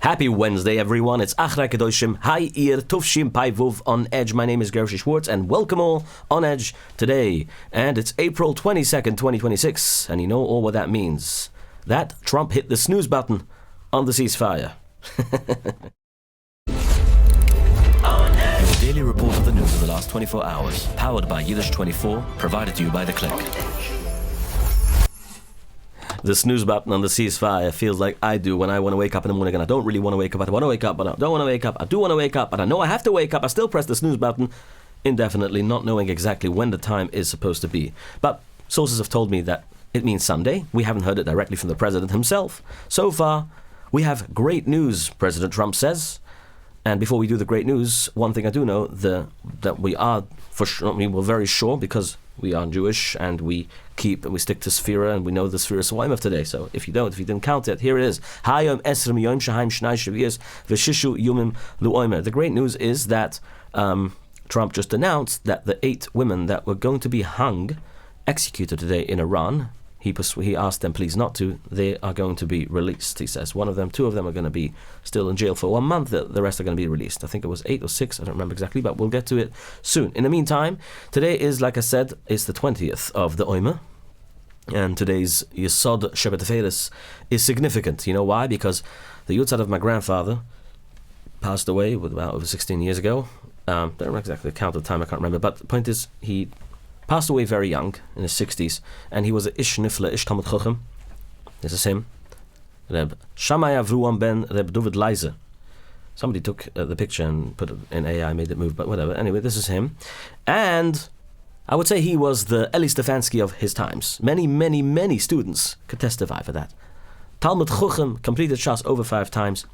Happy Wednesday, everyone. It's Achra Kedoshim, Hai Ir Tufshim Paivuv on Edge. My name is Gershy Schwarcz, and welcome all on Edge today. And it's April 22nd, 2026, and you know all what that means. That Trump hit the snooze button on the ceasefire. Your daily report of the news of the last 24 hours, powered by Yiddish24, provided to you by The Click. The snooze button on the ceasefire feels like I do when I want to wake up in the morning and I don't really want to wake up, but I want to wake up, but I don't want to wake up. I do want to wake up, but I know I have to wake up. I still press the snooze button indefinitely, not knowing exactly when the time is supposed to be. But sources have told me that it means Sunday. We haven't heard it directly from the president himself. So far, we have great news, President Trump says. And before we do the great news, one thing I do know, that we are for sure, we're very sure, because we are Jewish and we stick to Sefira, and we know the Sefira Swaim of today. So if you didn't count it, here it is. The great news is that Trump just announced that the 8 women that were going to be executed today in Iran, he asked them please not to. They are going to be released, he says. 2 of them are going to be still in jail for 1 month. The rest are going to be released. I think it was 8 or 6, I don't remember exactly, but we'll get to it soon. In the meantime, today is, like I said, is the 20th of the Omer, and today's Yesod Shabbat Teferis is significant. You know why? Because the Yutzad of my grandfather passed away about over 16 years ago. Don't remember exactly the count of the time, I can't remember, but the point is, he passed away very young, in his 60s, and he was a Ish Nifle, Ish Talmud Chochem. This is him. Reb Shammai Avruam ben Reb David Leise. Somebody took the picture and put it in AI, made it move, but whatever. Anyway, this is him. And I would say he was the Eli Stefansky of his times. Many, many, many students could testify for that. Talmud Chochem, completed Shas over 5 times.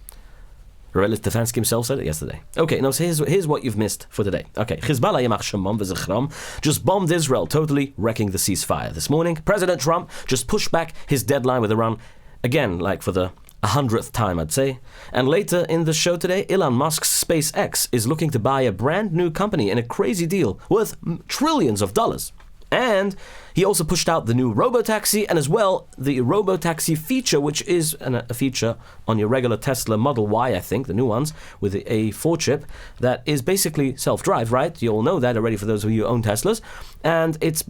Eli Stefansky himself said it yesterday. Okay, now so here's what you've missed for today. Okay, Hezbollah Yamach Shemam v'Zichram just bombed Israel, totally wrecking the ceasefire. This morning, President Trump just pushed back his deadline with Iran, again, like for the 100th time, I'd say. And later in the show today, Elon Musk's SpaceX is looking to buy a brand new company in a crazy deal worth trillions of dollars. And he also pushed out the new robotaxi, and as well the robotaxi feature, which is a feature on your regular Tesla Model Y, I think, the new ones, with the A4 chip, that is basically self-drive, right? You all know that already for those of you who own Teslas. And it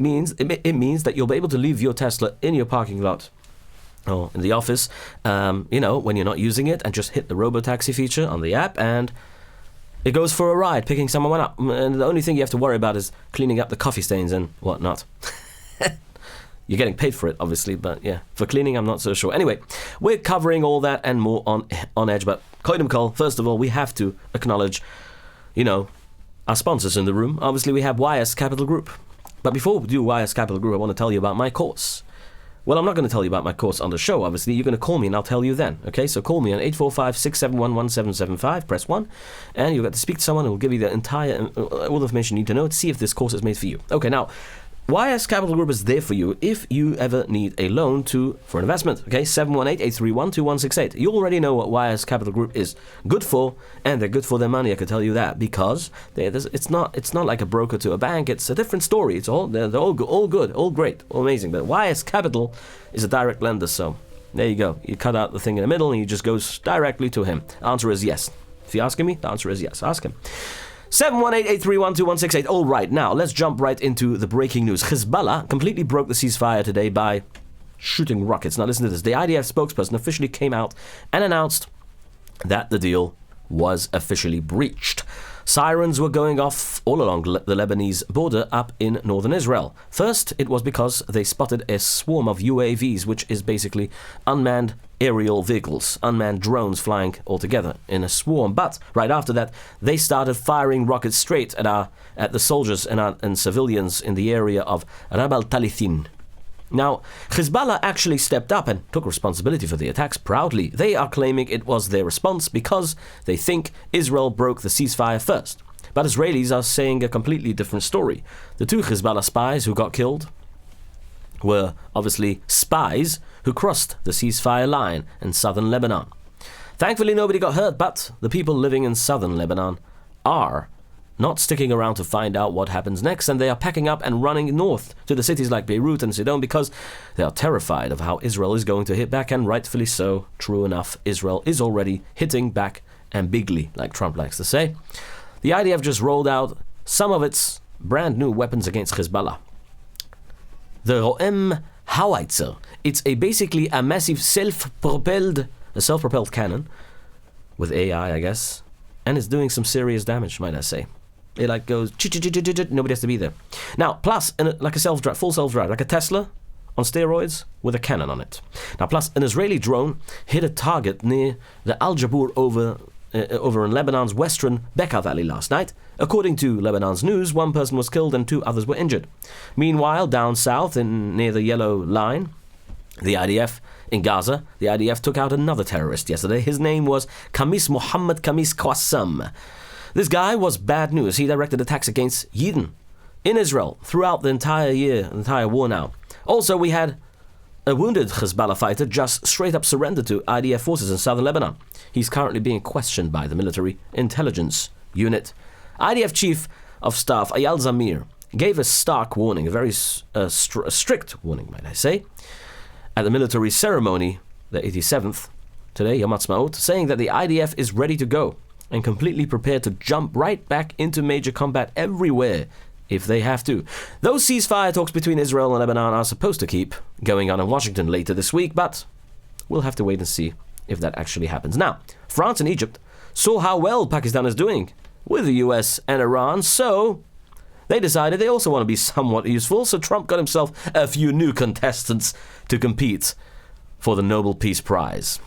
means that you'll be able to leave your Tesla in your parking lot or in the office, when you're not using it, and just hit the robotaxi feature on the app, and it goes for a ride, picking someone up. And the only thing you have to worry about is cleaning up the coffee stains and whatnot. You're getting paid for it, obviously, but yeah, for cleaning, I'm not so sure. Anyway, we're covering all that and more on Edge, but Koidem Kol, first of all, we have to acknowledge, our sponsors in the room. Obviously, we have YS Capital Group. But before we do YS Capital Group, I want to tell you about my course. Well, I'm not going to tell you about my course on the show, obviously. You're going to call me and I'll tell you then. Okay, so call me on 845-671-1775, press 1, and you'll get to speak to someone who will give you the entire, all the information you need to know to see if this course is made for you. Okay, now, YS Capital Group is there for you if you ever need a loan for an investment. Okay, 718-831-2168. You already know what YS Capital Group is good for, and they're good for their money, I can tell you that, because it's not like a broker to a bank. It's a different story. They're all good, all great, all amazing. But YS Capital is a direct lender, so there you go. You cut out the thing in the middle, and you just goes directly to him. The answer is yes. If you're asking me, the answer is yes. Ask him. 718-831-2168. All right, now let's jump right into the breaking news. Hezbollah completely broke the ceasefire today by shooting rockets. Now listen to this. The IDF spokesperson officially came out and announced that the deal was officially breached. Sirens were going off all along the Lebanese border up in northern Israel. First, it was because they spotted a swarm of UAVs, which is basically unmanned aerial vehicles, unmanned drones flying all together in a swarm. But right after that, they started firing rockets straight at the soldiers and civilians in the area of Rabal Talithin. Now, Hezbollah actually stepped up and took responsibility for the attacks proudly. They are claiming it was their response because they think Israel broke the ceasefire first. But Israelis are saying a completely different story. The 2 Hezbollah spies who got killed were obviously spies who crossed the ceasefire line in southern Lebanon. Thankfully, nobody got hurt, but the people living in southern Lebanon are not sticking around to find out what happens next, and they are packing up and running north to the cities like Beirut and Sidon because they are terrified of how Israel is going to hit back, and rightfully so. True enough, Israel is already hitting back, and bigly, like Trump likes to say. The IDF just rolled out some of its brand new weapons against Hezbollah. The Roem Howitzer. It's basically a massive self-propelled cannon with AI, I guess, and it's doing some serious damage, might I say. It like goes, nobody has to be there. Now, plus, like a full self-drive, like a Tesla on steroids with a cannon on it. Now, plus, an Israeli drone hit a target near the Al Jabur over in Lebanon's western Bekaa Valley last night. According to Lebanon's news, one person was killed and 2 others were injured. Meanwhile, down south, near the Yellow Line, the IDF in Gaza, the IDF took out another terrorist yesterday. His name was Khamis Mohammed Khamis Qassam. This guy was bad news. He directed attacks against Yidden in Israel throughout the entire war now. Also, we had a wounded Hezbollah fighter just straight up surrendered to IDF forces in southern Lebanon. He's currently being questioned by the military intelligence unit. IDF Chief of Staff Eyal Zamir gave a stark warning, a very strict warning, might I say, at the military ceremony, the 87th, today, Yom Ha'atzmaut, saying that the IDF is ready to go and completely prepared to jump right back into major combat everywhere if they have to. Those ceasefire talks between Israel and Lebanon are supposed to keep going on in Washington later this week, but we'll have to wait and see if that actually happens. Now, France and Egypt saw how well Pakistan is doing with the US and Iran, so they decided they also want to be somewhat useful, so Trump got himself a few new contestants to compete for the Nobel Peace Prize.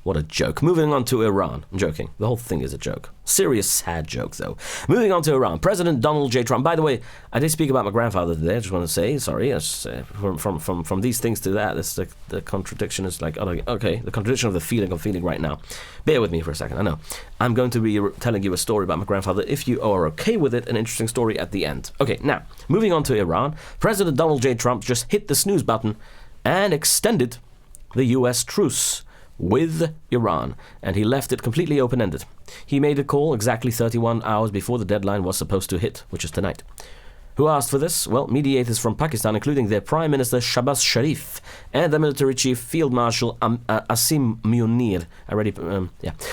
What a joke. Moving on to Iran. I'm joking. The whole thing is a joke. Serious, sad joke, though. Moving on to Iran. President Donald J. Trump. By the way, I did speak about my grandfather today. I just want to say, sorry, from these things to that, the contradiction is like, okay, the contradiction of the feeling I'm feeling right now. Bear with me for a second. I know. I'm going to be telling you a story about my grandfather. If you are okay with it, an interesting story at the end. Okay, now, moving on to Iran. President Donald J. Trump just hit the snooze button and extended the U.S. truce with Iran, and he left it completely open-ended. He made a call exactly 31 hours before the deadline was supposed to hit, which is tonight. Who asked for this? Well, mediators from Pakistan, including their Prime Minister Shahbaz Sharif and the military chief Field Marshal Asim Munir.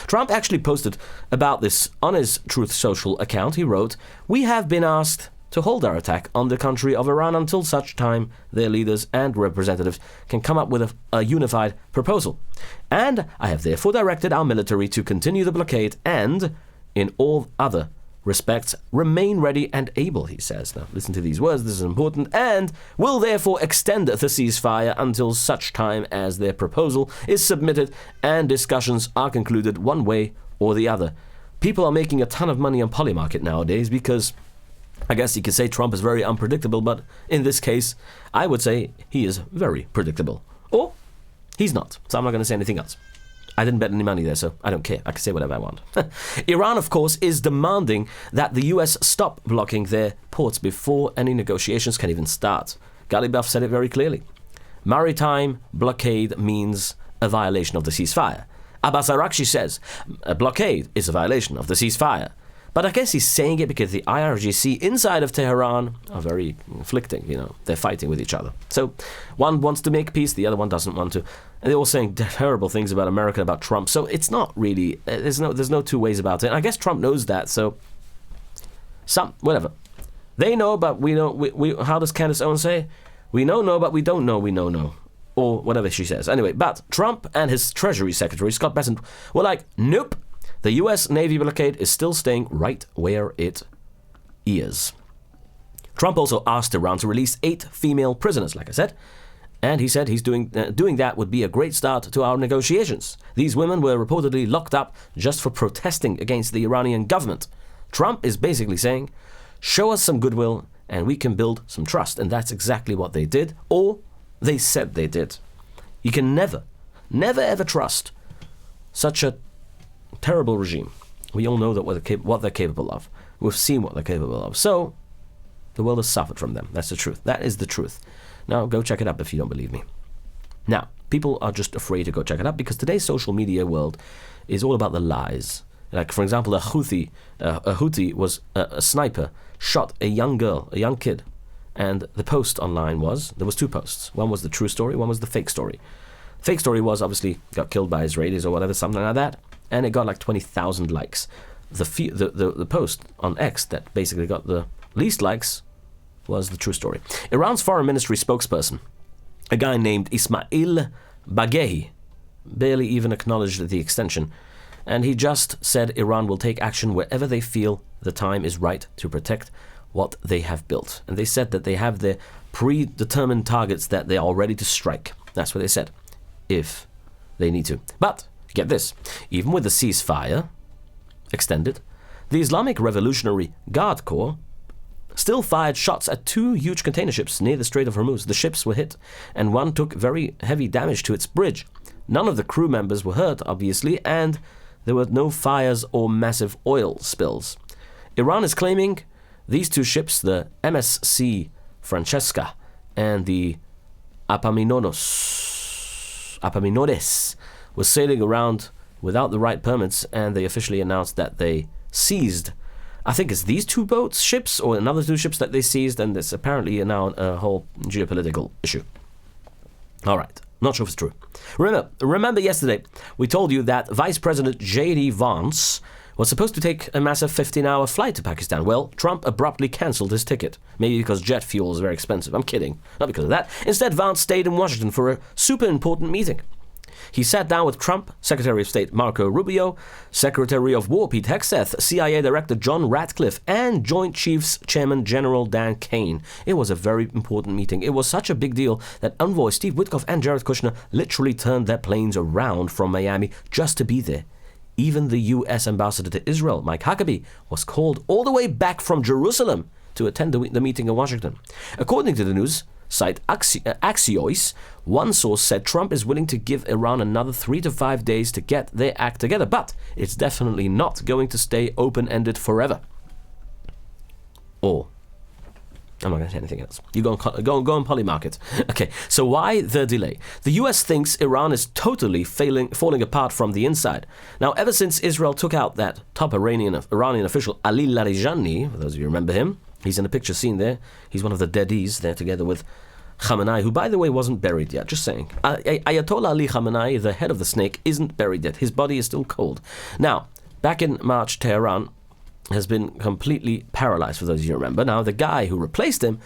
Trump actually posted about this on his Truth Social account. He wrote, "We have been asked to hold our attack on the country of Iran until such time their leaders and representatives can come up with a unified proposal. And I have therefore directed our military to continue the blockade and, in all other respects, remain ready and able," he says. Now, listen to these words, this is important, "and will therefore extend the ceasefire until such time as their proposal is submitted and discussions are concluded one way or the other." People are making a ton of money on Polymarket nowadays because I guess you could say Trump is very unpredictable, but in this case, I would say he is very predictable. Or he's not, so I'm not going to say anything else. I didn't bet any money there, so I don't care. I can say whatever I want. Iran, of course, is demanding that the US stop blocking their ports before any negotiations can even start. Galibaf said it very clearly. Maritime blockade means a violation of the ceasefire. Abbas Arakshi says a blockade is a violation of the ceasefire. But I guess he's saying it because the IRGC inside of Tehran are very conflicting, they're fighting with each other. So one wants to make peace, the other one doesn't want to. And they're all saying terrible things about America, about Trump. So it's not really, there's no two ways about it. And I guess Trump knows that, so whatever. They know, but we don't, we how does Candace Owens say? We know, but we don't know we know. Or whatever she says. Anyway, but Trump and his Treasury Secretary, Scott Bessent, were like, nope. The U.S. Navy blockade is still staying right where it is. Trump also asked Iran to release 8 female prisoners, like I said, and he said he's doing that would be a great start to our negotiations. These women were reportedly locked up just for protesting against the Iranian government. Trump is basically saying, show us some goodwill and we can build some trust, and that's exactly what they did, or they said they did. You can never ever trust such a terrible regime. We all know that what they're capable of. We've seen what they're capable of. So, the world has suffered from them. That's the truth. That is the truth. Now, go check it up if you don't believe me. Now, people are just afraid to go check it up because today's social media world is all about the lies Like, for example, a Houthi was a sniper, shot a young girl, a young kid. And the post online there was two posts. One was the true story, one was the fake story. Fake story was obviously got killed by Israelis or whatever, something like that. And it got like 20,000 likes. The post on X that basically got the least likes was the true story. Iran's foreign ministry spokesperson, a guy named Ismail Baghaei, barely even acknowledged the extension. And he just said Iran will take action wherever they feel the time is right to protect what they have built. And they said that they have their predetermined targets that they are ready to strike. That's what they said, if they need to. But, get this, even with the ceasefire extended, the Islamic Revolutionary Guard Corps still fired shots at two huge container ships near the Strait of Hormuz. The ships were hit, and one took very heavy damage to its bridge. None of the crew members were hurt, obviously, and there were no fires or massive oil spills. Iran is claiming these two ships, the MSC Francesca and the Apaminodes, were sailing around without the right permits, and they officially announced that they seized, I think it's these two ships, or another two ships that they seized, and it's apparently now a whole geopolitical issue. All right, not sure if it's true. Remember yesterday, we told you that Vice President J.D. Vance was supposed to take a massive 15-hour flight to Pakistan. Well, Trump abruptly cancelled his ticket, maybe because jet fuel is very expensive. I'm kidding, not because of that. Instead, Vance stayed in Washington for a super important meeting. He sat down with Trump, Secretary of State Marco Rubio, Secretary of War Pete Hegseth, CIA Director John Ratcliffe, and Joint Chiefs Chairman General Dan Kane. It was a very important meeting. It was such a big deal that envoy Steve Witkoff and Jared Kushner literally turned their planes around from Miami just to be there. Even the U.S. ambassador to Israel, Mike Huckabee, was called all the way back from Jerusalem to attend the meeting in Washington. According to the news site Axios, one source said Trump is willing to give Iran another 3 to 5 days to get their act together, but it's definitely not going to stay open-ended forever. Or, I'm not going to say anything else. You go and polymarket. Okay, so why the delay? The US thinks Iran is totally falling apart from the inside. Now, ever since Israel took out that top Iranian official, Ali Larijani, for those of you who remember him, he's in the picture seen there. He's one of the deadies there together with Khamenei, who, by the way, wasn't buried yet. Just saying. Ayatollah Ali Khamenei, the head of the snake, isn't buried yet. His body is still cold. Now, back in March, Tehran has been completely paralyzed, for those of you who remember. Now, the guy who replaced him,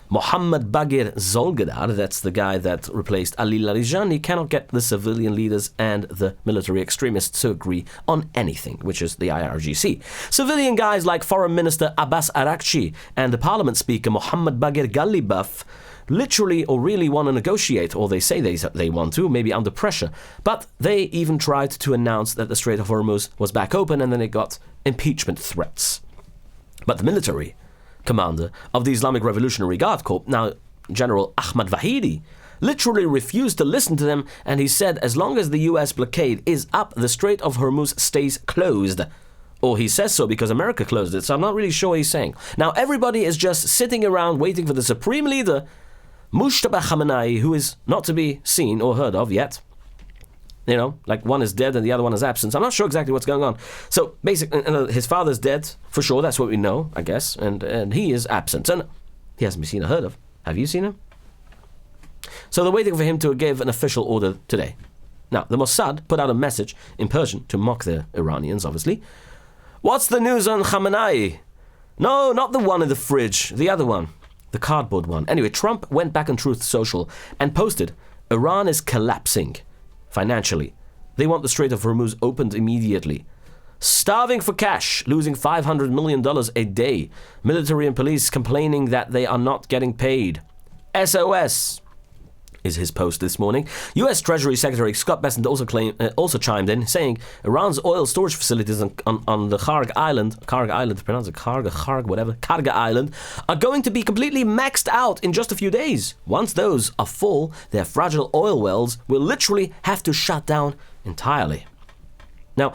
Mohammad Bagher Zolgadar, that's the guy that replaced Ali Larijani, cannot get the civilian leaders and the military extremists to agree on anything, which is the IRGC. Civilian guys like Foreign Minister Abbas Araghchi and the Parliament Speaker Mohammad Bagher Ghalibaf literally or really want to negotiate, or they say they want to, maybe under pressure. But they even tried to announce that the Strait of Hormuz was back open, and then it got impeachment threats. But the military commander of the Islamic Revolutionary Guard Corps, now General Ahmad Vahidi, literally refused to listen to them, and he said as long as the US blockade is up, the Strait of Hormuz stays closed. Or he says so because America closed it, so I'm not really sure what he's saying. Now everybody is just sitting around waiting for the supreme leader, Mujtaba Khamenei, who is not to be seen or heard of yet. You know, like one is dead and the other one is absent. I'm not sure exactly what's going on. So basically, his father's dead, for sure, that's what we know, I guess, and he is absent. And he hasn't been seen or heard of. Have you seen him? So they're waiting for him to give an official order today. Now, the Mossad put out a message in Persian to mock the Iranians, obviously. What's the news on Khamenei? No, not the one in the fridge, the other one. The cardboard one. Anyway, Trump went back on Truth Social and posted, Iran is collapsing financially. They want the Strait of Hormuz opened immediately. Starving for cash, losing $500 million a day. Military and police complaining that they are not getting paid. SOS is his post this morning. U.S. Treasury Secretary Scott Bessent also chimed in, saying Iran's oil storage facilities on the Karga Island, pronounce it Karga Island, are going to be completely maxed out in just a few days. Once those are full, their fragile oil wells will literally have to shut down entirely. Now,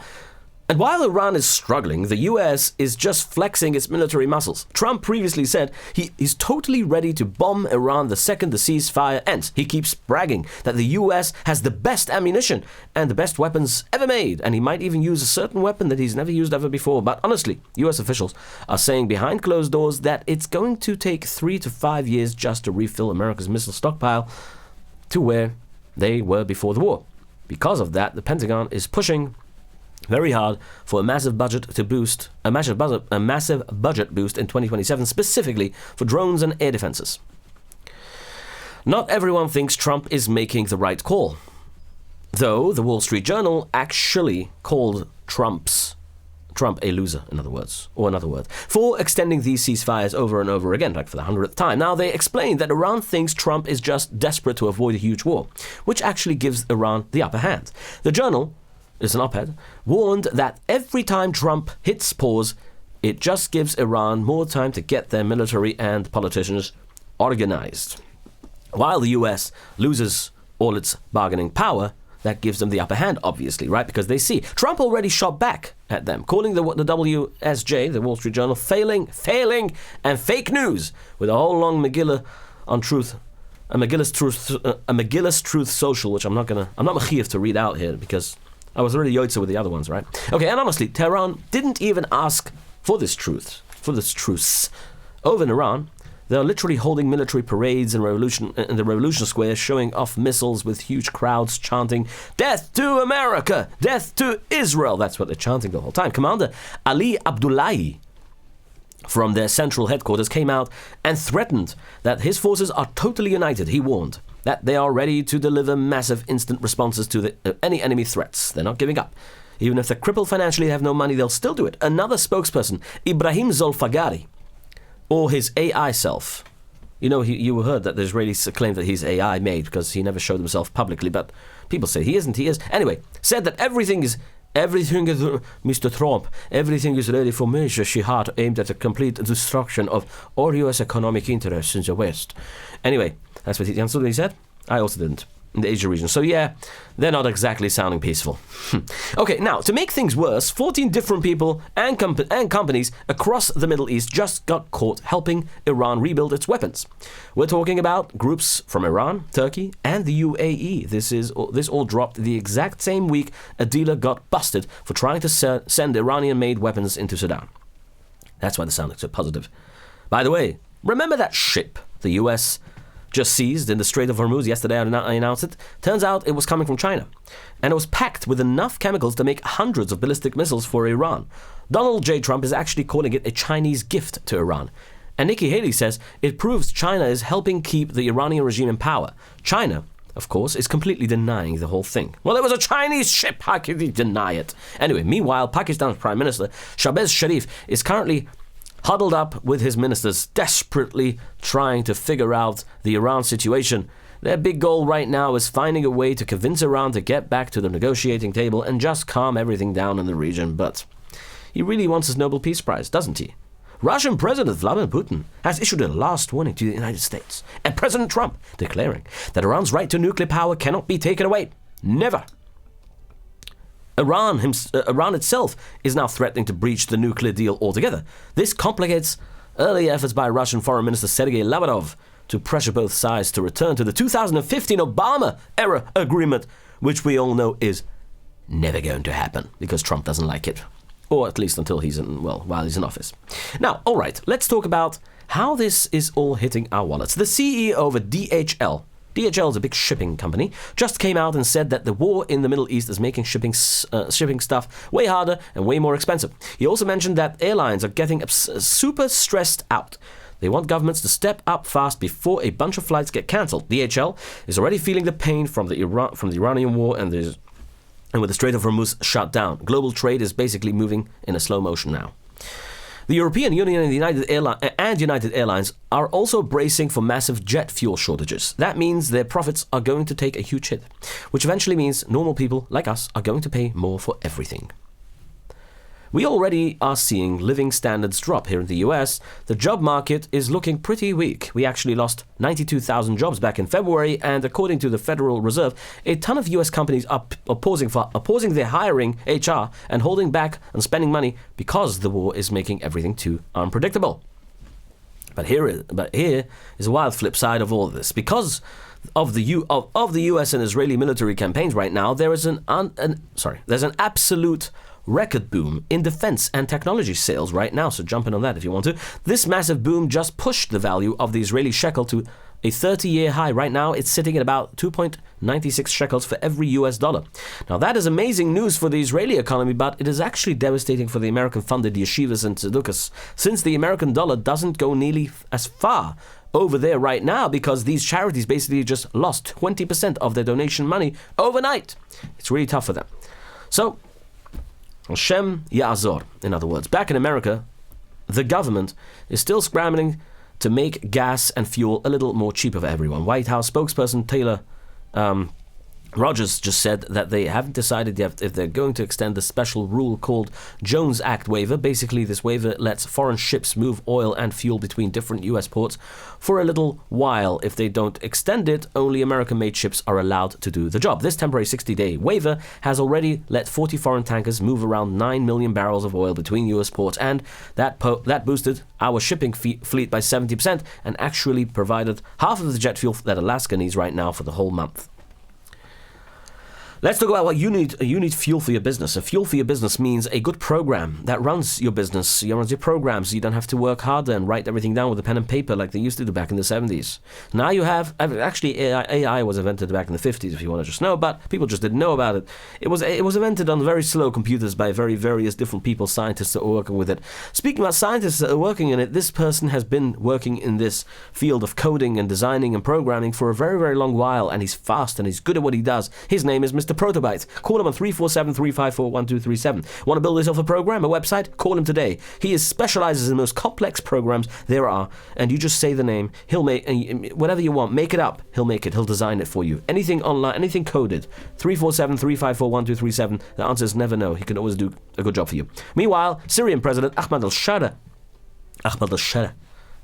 And while Iran is struggling, the US is just flexing its military muscles. Trump previously said he is totally ready to bomb Iran the second the ceasefire ends. He keeps bragging that the US has the best ammunition and the best weapons ever made, and he might even use a certain weapon that he's never used ever before. But honestly, US officials are saying behind closed doors that it's going to take 3 to 5 years just to refill America's missile stockpile to where they were before the war. Because of that, the Pentagon is pushing very hard for a massive budget boost in 2027, specifically for drones and air defenses. Not everyone thinks Trump is making the right call, though the Wall Street Journal actually called Trump a loser, in other words, for extending these ceasefires over and over again, like for the 100th time. Now, they explained that Iran thinks Trump is just desperate to avoid a huge war, which actually gives Iran the upper hand. The Journal, is an op-ed, warned that every time Trump hits pause, it just gives Iran more time to get their military and politicians organized. While the US loses all its bargaining power, that gives them the upper hand, obviously, right? Because they see Trump already shot back at them, calling the WSJ, the Wall Street Journal, failing, and fake news, with a whole long Megillah on truth, a Megillah's Truth Social, which I'm not mechiv to read out here because I was already yotze with the other ones, right? Okay, and honestly, Tehran didn't even ask for this truce. Over in Iran, they are literally holding military parades in the Revolution Square, showing off missiles with huge crowds chanting, "Death to America! Death to Israel!" That's what they're chanting the whole time. Commander Ali Abdullahi from their central headquarters came out and threatened that his forces are totally united. He warned that they are ready to deliver massive instant responses to any enemy threats. They're not giving up. Even if they're crippled financially, they have no money, they'll still do it. Another spokesperson, Ibrahim Zolfagari, or his AI self. You know, you heard that the Israelis claim that he's AI made because he never showed himself publicly, but people say he isn't, he is. Anyway, said that everything is, Mr. Trump, everything is ready for Major Shihad aimed at the complete destruction of all U.S. economic interests in the West. Anyway, that's what he said. I also didn't. In the Asia region. So yeah, they're not exactly sounding peaceful. Okay, now, to make things worse, 14 different people and companies across the Middle East just got caught helping Iran rebuild its weapons. We're talking about groups from Iran, Turkey, and the UAE. This all dropped the exact same week a dealer got busted for trying to send Iranian-made weapons into Sudan. That's why they sounded so positive. By the way, remember that ship the US just seized in the Strait of Hormuz yesterday? I announced it. Turns out it was coming from China, and it was packed with enough chemicals to make hundreds of ballistic missiles for Iran. Donald J. Trump is actually calling it a Chinese gift to Iran. And Nikki Haley says it proves China is helping keep the Iranian regime in power. China, of course, is completely denying the whole thing. Well, it was a Chinese ship. How could you deny it? Anyway, meanwhile, Pakistan's Prime Minister, Shahbaz Sharif, is currently huddled up with his ministers, desperately trying to figure out the Iran situation. Their big goal right now is finding a way to convince Iran to get back to the negotiating table and just calm everything down in the region. But he really wants his Nobel Peace Prize, doesn't he? Russian President Vladimir Putin has issued a last warning to the United States, and President Trump declaring that Iran's right to nuclear power cannot be taken away. Never. Iran itself is now threatening to breach the nuclear deal altogether. This complicates early efforts by Russian Foreign Minister Sergei Lavrov to pressure both sides to return to the 2015 Obama-era agreement, which we all know is never going to happen because Trump doesn't like it. Or at least until while he's in office. Now, all right, let's talk about how this is all hitting our wallets. The CEO of DHL is a big shipping company, just came out and said that the war in the Middle East is making shipping stuff way harder and way more expensive. He also mentioned that airlines are getting super stressed out. They want governments to step up fast before a bunch of flights get cancelled. DHL is already feeling the pain from the Iranian war and with the Strait of Hormuz shut down. Global trade is basically moving in a slow motion now. The European Union and United Airlines are also bracing for massive jet fuel shortages. That means their profits are going to take a huge hit, which eventually means normal people like us are going to pay more for everything. We already are seeing living standards drop here in the US. The job market is looking pretty weak. We actually lost 92,000 jobs back in February, and according to the Federal Reserve, a ton of US companies are pausing their hiring, HR, and holding back on spending money because the war is making everything too unpredictable. But here is a wild flip side of all this. Because of the US and Israeli military campaigns right now, there's an absolute record boom in defense and technology sales right now. So jump in on that if you want to. This massive boom just pushed the value of the Israeli shekel to a 30-year high. Right now, it's sitting at about 2.96 shekels for every US dollar. Now, that is amazing news for the Israeli economy, but it is actually devastating for the American-funded yeshivas and tzedukahs, since the American dollar doesn't go nearly as far over there right now because these charities basically just lost 20% of their donation money overnight. It's really tough for them. So, Hashem Ya'azor, in other words. Back in America, the government is still scrambling to make gas and fuel a little more cheaper for everyone. White House spokesperson Taylor Rogers just said that they haven't decided yet if they're going to extend the special rule called Jones Act waiver. Basically, this waiver lets foreign ships move oil and fuel between different U.S. ports for a little while. If they don't extend it, only American-made ships are allowed to do the job. This temporary 60-day waiver has already let 40 foreign tankers move around 9 million barrels of oil between U.S. ports, and that boosted our shipping fleet by 70% and actually provided half of the jet fuel that Alaska needs right now for the whole month. Let's talk about what you need. You need fuel for your business. A fuel for your business means a good program that runs your business. It runs your programs. You don't have to work harder and write everything down with a pen and paper like they used to do back in the 70s. Now you have, actually AI was invented back in the 50s if you want to just know, but people just didn't know about it. It was invented on very slow computers by various different people, scientists that are working with it. Speaking about scientists that are working in it, this person has been working in this field of coding and designing and programming for a very, very long while, and he's fast and he's good at what he does. His name is Mr. Protobyte. Call him on 347-354-1237. Want to build yourself a program, a website? Call him today. He specializes in the most complex programs there are, and you just say the name. He'll make whatever you want. Make it up. He'll make it. He'll design it for you. Anything online, anything coded. 347-354-1237. The answer is never no. He can always do a good job for you. Meanwhile, Syrian President Ahmad al-Shara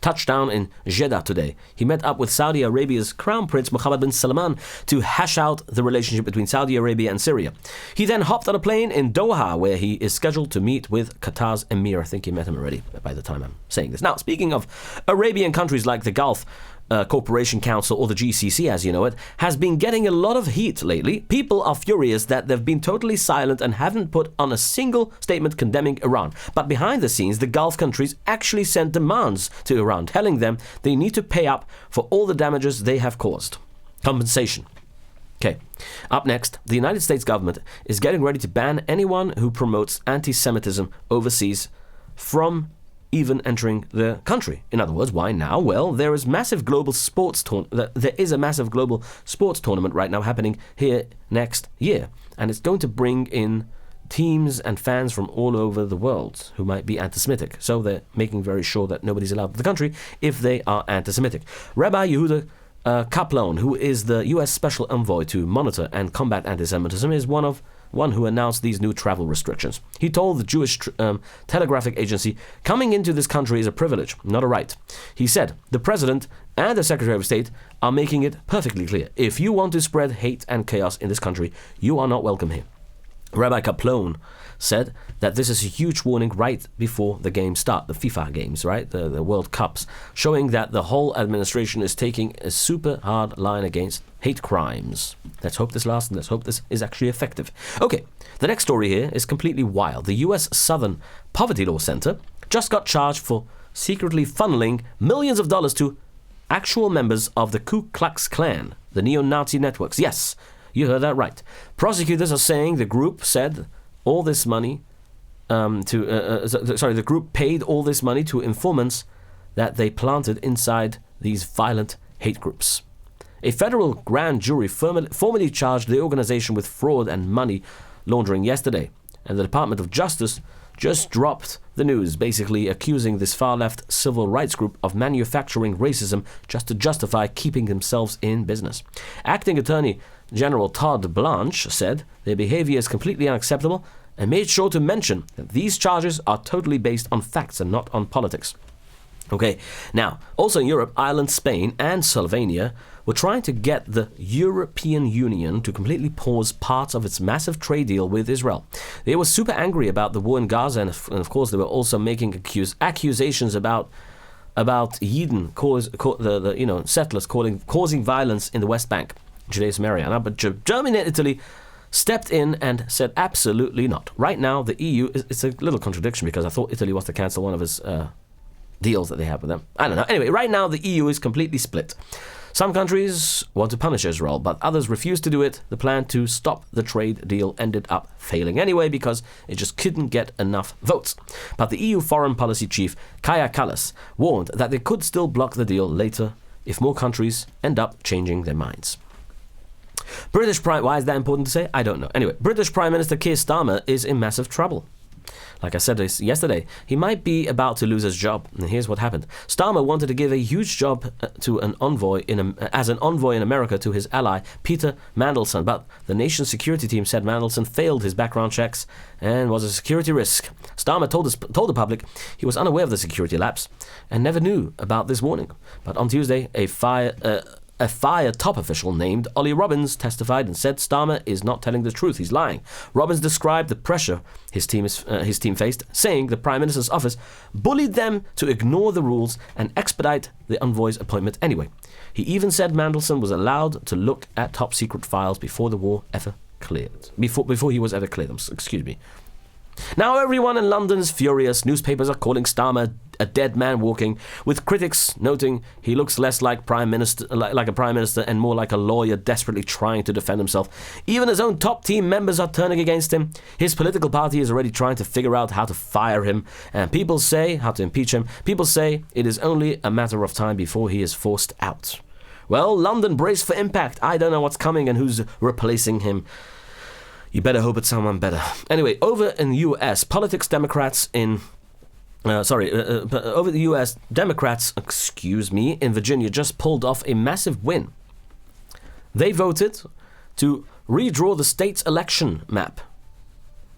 touched down in Jeddah today. He met up with Saudi Arabia's Crown Prince Mohammed bin Salman to hash out the relationship between Saudi Arabia and Syria. He then hopped on a plane in Doha, where he is scheduled to meet with Qatar's Emir. I think he met him already by the time I'm saying this. Now, speaking of Arabian countries like the Gulf Cooperation Council, or the GCC as you know it, has been getting a lot of heat lately. People are furious that they've been totally silent and haven't put on a single statement condemning Iran. But behind the scenes, the Gulf countries actually sent demands to Iran, telling them they need to pay up for all the damages they have caused. Compensation. Okay. Up next, the United States government is getting ready to ban anyone who promotes anti-Semitism overseas from even entering the country. In other words, why now? Well, there is a massive global sports tournament right now happening here next year, and it's going to bring in teams and fans from all over the world who might be anti-Semitic. So they're making very sure that nobody's allowed to the country if they are anti-Semitic. Rabbi Yehuda Kaplan, who is the U.S. Special Envoy to monitor and combat anti-Semitism, is one who announced these new travel restrictions. He told the Jewish Telegraphic Agency, coming into this country is a privilege, not a right. He said, the President and the Secretary of State are making it perfectly clear. If you want to spread hate and chaos in this country, you are not welcome here. Rabbi Kaplan said that this is a huge warning right before the games start, the FIFA games, right? The World Cups, showing that the whole administration is taking a super hard line against hate crimes. Let's hope this lasts, and let's hope this is actually effective. Okay, the next story here is completely wild. The U.S. Southern Poverty Law Center just got charged for secretly funneling millions of dollars to actual members of the Ku Klux Klan, the neo-Nazi networks. Yes, you heard that right. Prosecutors are saying the group said all this money the group paid all this money to informants that they planted inside these violent hate groups. A federal grand jury formally charged the organization with fraud and money laundering yesterday, and the Department of Justice just dropped the news, basically accusing this far-left civil rights group of manufacturing racism just to justify keeping themselves in business. Acting Attorney General Todd Blanche said their behavior is completely unacceptable and made sure to mention that these charges are totally based on facts and not on politics. Okay, now, also in Europe, Ireland, Spain, and Slovenia were trying to get the European Union to completely pause parts of its massive trade deal with Israel. They were super angry about the war in Gaza, and of course they were also making accusations about Yidden, settlers causing violence in the West Bank, Judaism area. But Germany and Italy stepped in and said absolutely not. Right now, the EU, it's a little contradiction because I thought Italy was to cancel one of his deals that they have with them. I don't know. Anyway, right now the EU is completely split. Some countries want to punish Israel, but others refuse to do it. The plan to stop the trade deal ended up failing anyway because it just couldn't get enough votes. But the EU foreign policy chief, Kaja Kallas, warned that they could still block the deal later if more countries end up changing their minds. Why is that important to say? I don't know. Anyway, British Prime Minister Keir Starmer is in massive trouble. Like I said yesterday, he might be about to lose his job. And here's what happened. Starmer wanted to give a huge job to as an envoy in America to his ally, Peter Mandelson. But the nation's security team said Mandelson failed his background checks and was a security risk. Starmer told the public he was unaware of the security lapse and never knew about this warning. But on Tuesday, a fire top official named Ollie Robbins testified and said Starmer is not telling the truth. He's lying. Robbins described the pressure his team faced, saying the Prime Minister's office bullied them to ignore the rules and expedite the envoy's appointment anyway. He even said Mandelson was allowed to look at top secret files before the war ever cleared. Before he was ever cleared. Excuse me. Now everyone in London is furious. Newspapers are calling Starmer a dead man walking, with critics noting he looks less like a prime minister and more like a lawyer desperately trying to defend himself. Even his own top team members are turning against him. His political party is already trying to figure out how to fire him, and how to impeach him. People say it is only a matter of time before he is forced out. Well, London, brace for impact. I don't know what's coming and who's replacing him. You better hope it's someone better. Anyway, over in the U.S., Democrats in Virginia just pulled off a massive win. They voted to redraw the state's election map.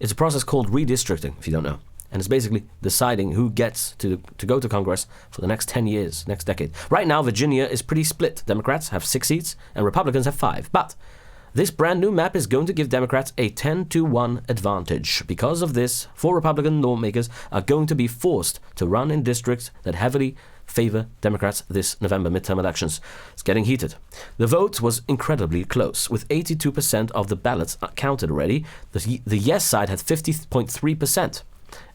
It's a process called redistricting, if you don't know. And it's basically deciding who gets to go to Congress for the next 10 years, next decade. Right now, Virginia is pretty split. Democrats have 6 seats and Republicans have 5. But this brand new map is going to give Democrats a 10-1 advantage. Because of this, 4 Republican lawmakers are going to be forced to run in districts that heavily favor Democrats this November midterm elections. It's getting heated. The vote was incredibly close, with 82% of the ballots counted already. The yes side had 50.3%,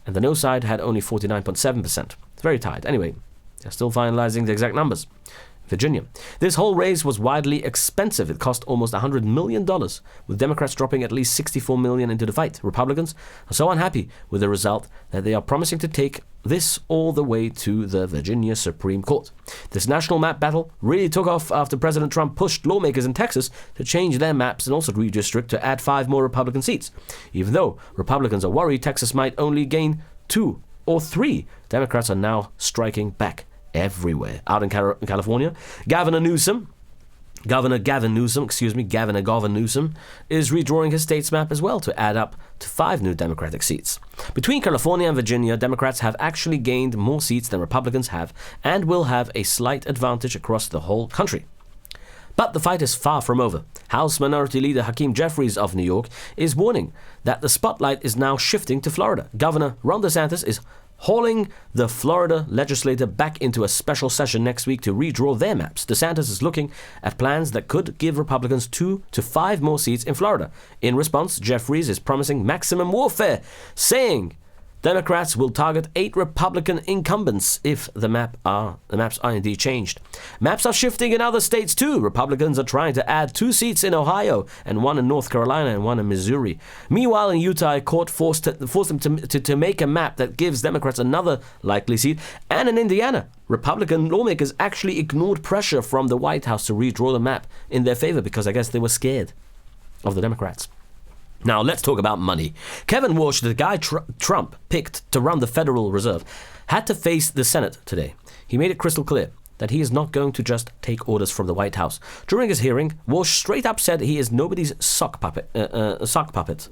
and the no side had only 49.7%. It's very tight. Anyway, they're still finalizing the exact numbers. Virginia. This whole race was widely expensive. It cost almost $100 million, with Democrats dropping at least $64 million into the fight. Republicans are so unhappy with the result that they are promising to take this all the way to the Virginia Supreme Court. This national map battle really took off after President Trump pushed lawmakers in Texas to change their maps and also redistrict to add 5 more Republican seats. Even though Republicans are worried Texas might only gain 2 or 3, Democrats are now striking back everywhere. Out in California, Governor Gavin Newsom is redrawing his state's map as well to add up to 5 new Democratic seats. Between California and Virginia, Democrats have actually gained more seats than Republicans have and will have a slight advantage across the whole country. But the fight is far from over. House Minority Leader Hakeem Jeffries of New York is warning that the spotlight is now shifting to Florida. Governor Ron DeSantis is hauling the Florida legislature back into a special session next week to redraw their maps. DeSantis is looking at plans that could give Republicans 2 to 5 more seats in Florida. In response, Jeffries is promising maximum warfare, saying Democrats will target 8 Republican incumbents if the maps are indeed changed. Maps are shifting in other states too. Republicans are trying to add 2 seats in Ohio and 1 in North Carolina and 1 in Missouri. Meanwhile, in Utah, a court forced them to make a map that gives Democrats another likely seat. And in Indiana, Republican lawmakers actually ignored pressure from the White House to redraw the map in their favor because I guess they were scared of the Democrats. Now, let's talk about money. Kevin Walsh, the guy Trump picked to run the Federal Reserve, had to face the Senate today. He made it crystal clear. that he is not going to just take orders from the White House. During his hearing, Walsh straight up said he is nobody's sock puppet.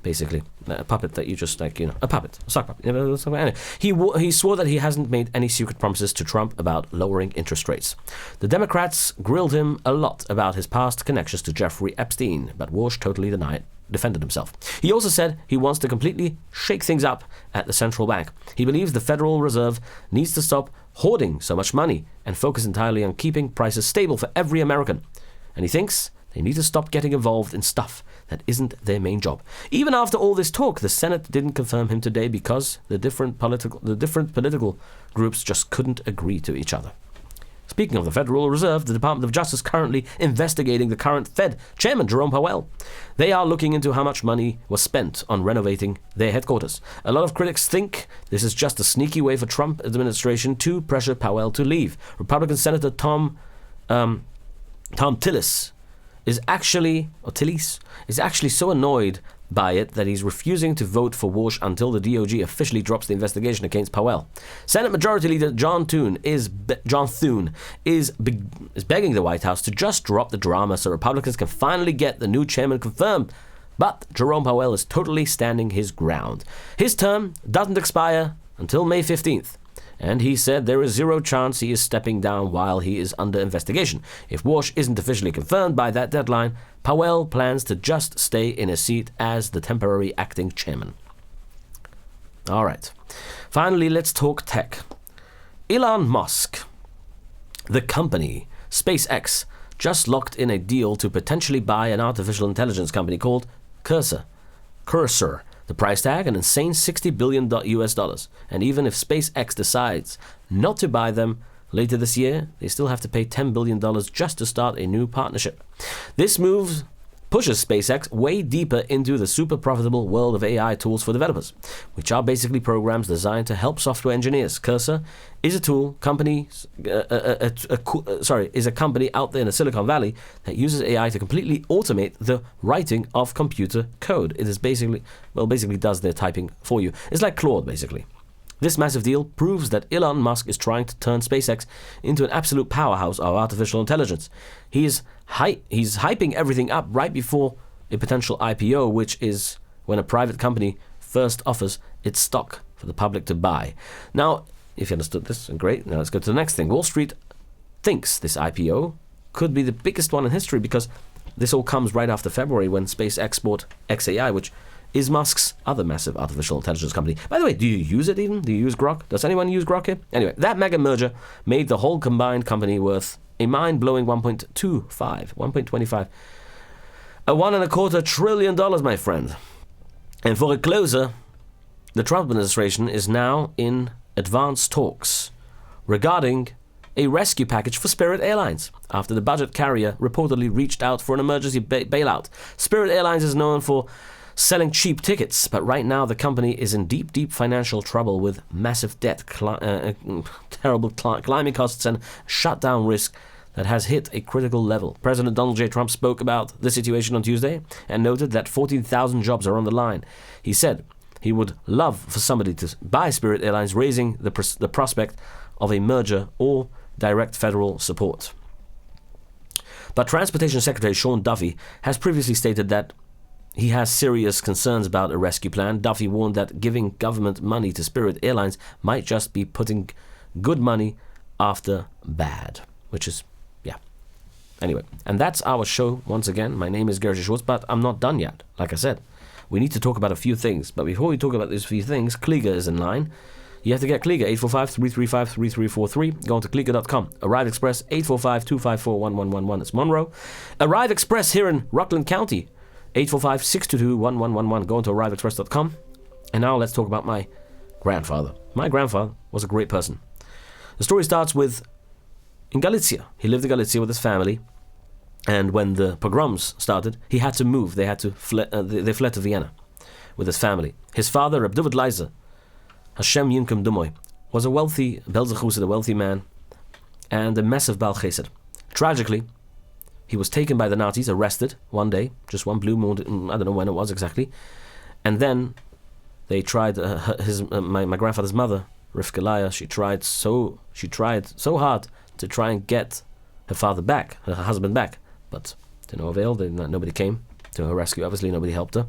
Basically, a puppet that you just a puppet, a sock puppet. Anyway, he swore that he hasn't made any secret promises to Trump about lowering interest rates. The Democrats grilled him a lot about his past connections to Jeffrey Epstein, but Walsh totally defended himself. He also said he wants to completely shake things up at the central bank. He believes the Federal Reserve needs to stop hoarding so much money and focus entirely on keeping prices stable for every American. And he thinks they need to stop getting involved in stuff that isn't their main job. Even after all this talk, the Senate didn't confirm him today because the different political groups just couldn't agree to each other. Speaking of the Federal Reserve, the Department of Justice is currently investigating the current Fed chairman, Jerome Powell. They are looking into how much money was spent on renovating their headquarters. A lot of critics think this is just a sneaky way for Trump administration to pressure Powell to leave. Republican Senator Tom Tillis is actually so annoyed by it that he's refusing to vote for Walsh until the DOJ officially drops the investigation against Powell. Senate Majority Leader John Thune is begging the White House to just drop the drama so Republicans can finally get the new chairman confirmed. But Jerome Powell is totally standing his ground. His term doesn't expire until May 15th. And he said there is zero chance he is stepping down while he is under investigation. If Walsh isn't officially confirmed by that deadline, Powell plans to just stay in his seat as the temporary acting chairman. All right. Finally, let's talk tech. Elon Musk, the company, SpaceX, just locked in a deal to potentially buy an artificial intelligence company called Cursor. The price tag, an insane $60 billion US. And even if SpaceX decides not to buy them later this year, they still have to pay $10 billion just to start a new partnership. This move pushes SpaceX way deeper into the super profitable world of AI tools for developers, which are basically programs designed to help software engineers. Cursor is a company out there in the Silicon Valley that uses AI to completely automate the writing of computer code. It is basically does their typing for you. It's like Claude, basically. This massive deal proves that Elon Musk is trying to turn SpaceX into an absolute powerhouse of artificial intelligence. He's hyping everything up right before a potential IPO, which is when a private company first offers its stock for the public to buy. Now, if you understood this, great. Now let's go to the next thing. Wall Street thinks this IPO could be the biggest one in history because this all comes right after February when SpaceX bought XAI, which is Musk's other massive artificial intelligence company. By the way, do you use it even? Do you use Grok? Does anyone use Grok here? Anyway, that mega merger made the whole combined company worth a mind-blowing $1.25 trillion, my friend. And for a closer, the Trump administration is now in advanced talks regarding a rescue package for Spirit Airlines after the budget carrier reportedly reached out for an emergency bailout. Spirit Airlines is known for selling cheap tickets, but right now the company is in deep financial trouble with massive debt, terrible climbing costs, and shutdown risk that has hit a critical level. President Donald J. Trump spoke about the situation on Tuesday and noted that 14,000 jobs are on the line. He said he would love for somebody to buy Spirit Airlines, raising the prospect of a merger or direct federal support. But Transportation Secretary Sean Duffy has previously stated that he has serious concerns about a rescue plan. Duffy warned that giving government money to Spirit Airlines might just be putting good money after bad, which is, yeah. Anyway, and that's our show once again. My name is Gershy Schwarcz, but I'm not done yet. Like I said, we need to talk about a few things. But before we talk about these few things, Kliger is in line. You have to get Kliger, 845-335-3343. Go on to Kliger.com. Arrive Express, 845-254-1111. It's Monroe. Arrive Express here in Rockland County, 845-622-1111. Go on to ArriveExpress.com. And now let's talk about my grandfather. My grandfather was a great person. The story starts with in Galicia. He lived in Galicia with his family. And when the pogroms started, he had to move. They had to they fled to Vienna with his family. His father, Reb David Leiser, Hashem Yinkum Dumoy, was a wealthy, Belzechused, a wealthy man, and a massive Baal Chesed. Tragically, he was taken by the Nazis, arrested one day, just one blue moon, I don't know when it was exactly, and then they tried, my grandfather's mother, Rivka Laya, she tried so hard to try and get her father back, her husband back. But to no avail. Nobody came to her rescue. Obviously, nobody helped her,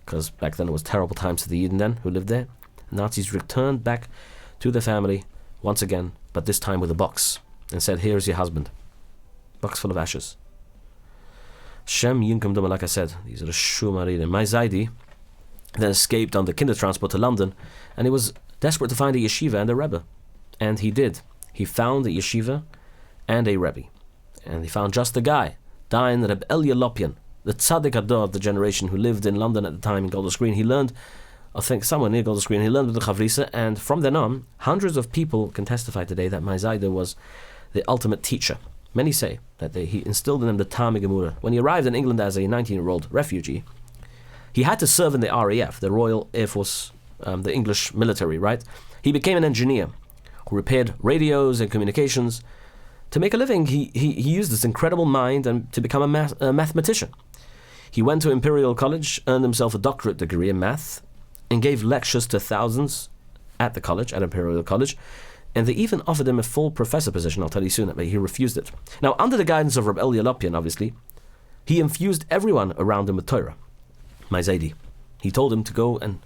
because back then it was terrible times for the Yidden then who lived there. Nazis returned back to their family once again, but this time with a box, and said, "Here's your husband." Box full of ashes. Shem Yinkum Duma, like I said, these are the Shumaridim. My Zaidi then escaped on the Kindertransport to London, and he was desperate to find a yeshiva and a rebbe. And he did. He found a yeshiva and a rebbe. And he found just the guy, Dayan Reb Elia Lopian, the tzaddik ador of the generation who lived in London at the time in Golders Green. He learned, I think somewhere near Golders Green, he learned with the Chavrisa, and from then on, hundreds of people can testify today that my Zaidi was the ultimate teacher. Many say that he instilled in them the Talmud Gemura. When he arrived in England as a 19-year-old refugee, he had to serve in the RAF, the Royal Air Force, the English military, right? He became an engineer who repaired radios and communications. To make a living, he used this incredible mind and to become a mathematician. He went to Imperial College, earned himself a doctorate degree in math, and gave lectures to thousands at the college, at Imperial College. And they even offered him a full professor position, I'll tell you soon, but he refused it. Now, under the guidance of Reb Elia Lopian, obviously, he infused everyone around him with Torah. My Zaidi. He told him to go and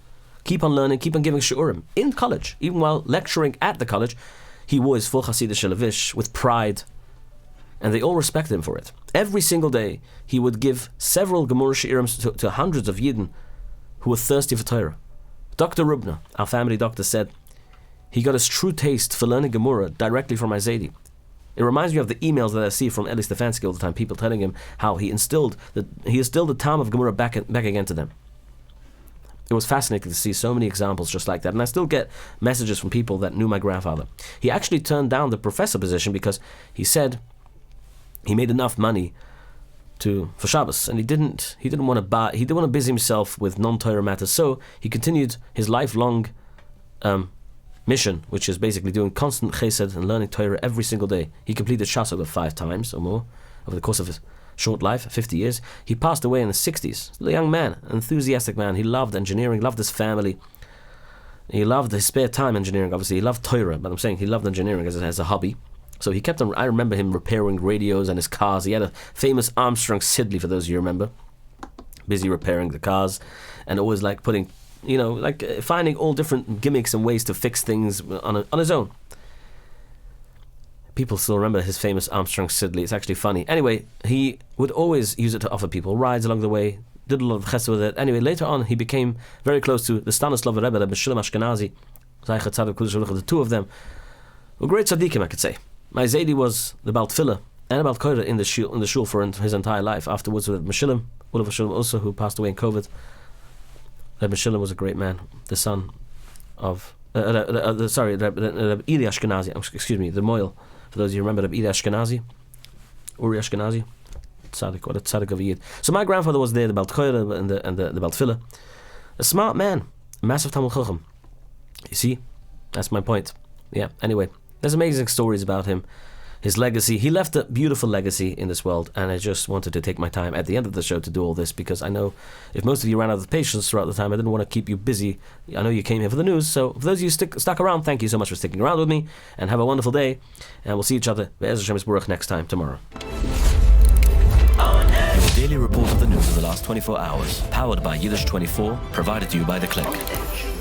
keep on learning, keep on giving shiurim in college. Even while lecturing at the college, he wore his full Hasidic levish with pride, and they all respected him for it. Every single day, he would give several Gemara shiurim to hundreds of Yidden who were thirsty for Torah. Dr. Rubner, our family doctor, said he got his true taste for learning Gemara directly from my Zaidi. It reminds me of the emails that I see from Eli Stefanski all the time, people telling him how he instilled the Talmud of Gemara back again to them. It was fascinating to see so many examples just like that, and I still get messages from people that knew my grandfather. He actually turned down the professor position because he said he made enough money for Shabbos, and he didn't want to busy himself with non-Torah matters, so he continued his lifelong mission, which is basically doing constant chesed and learning Torah every single day. He completed Shas over 5 times or more over the course of his short life, 50 years. He passed away in his 60s. A young man, an enthusiastic man. He loved engineering, loved his family. He loved his spare time engineering, obviously. He loved Torah, but I'm saying he loved engineering as a hobby. So he kept on, I remember him repairing radios and his cars. He had a famous Armstrong Siddeley, for those of you who remember. Busy repairing the cars and always like putting, finding all different gimmicks and ways to fix things on his own. People still remember his famous Armstrong Siddeley. It's actually funny. Anyway, he would always use it to offer people rides along the way, did a lot of chesed with it. Anyway, later on, he became very close to the Stanislav Rebbe, the Meshulam Ashkenazi, the two of them were great tzaddikim, I could say. My Zaidi was the Baal Tefillah and about Koda in the shul for his entire life. Afterwards, with Meshulam, Olav Meshulam also, who passed away in COVID. Meshulam was a great man, the son of Eli Ashkenazi. Excuse me, the Moil. For those of you who remember, Eli Ashkenazi, Uri Ashkenazi, tzaddik, what a tzaddik of a Yid. So my grandfather was there, the Baal Koda and the Baal Tefillah. A smart man, a massive Talmud Chacham. You see, that's my point. Yeah. Anyway, there's amazing stories about him. His legacy. He left a beautiful legacy in this world, and I just wanted to take my time at the end of the show to do all this, because I know if most of you ran out of patience throughout the time, I didn't want to keep you busy. I know you came here for the news, so for those of you stuck around, thank you so much for sticking around with me, and have a wonderful day, and we'll see each other next time tomorrow. Your daily report of the news of the last 24 hours, powered by Yiddish24, provided to you by The Click.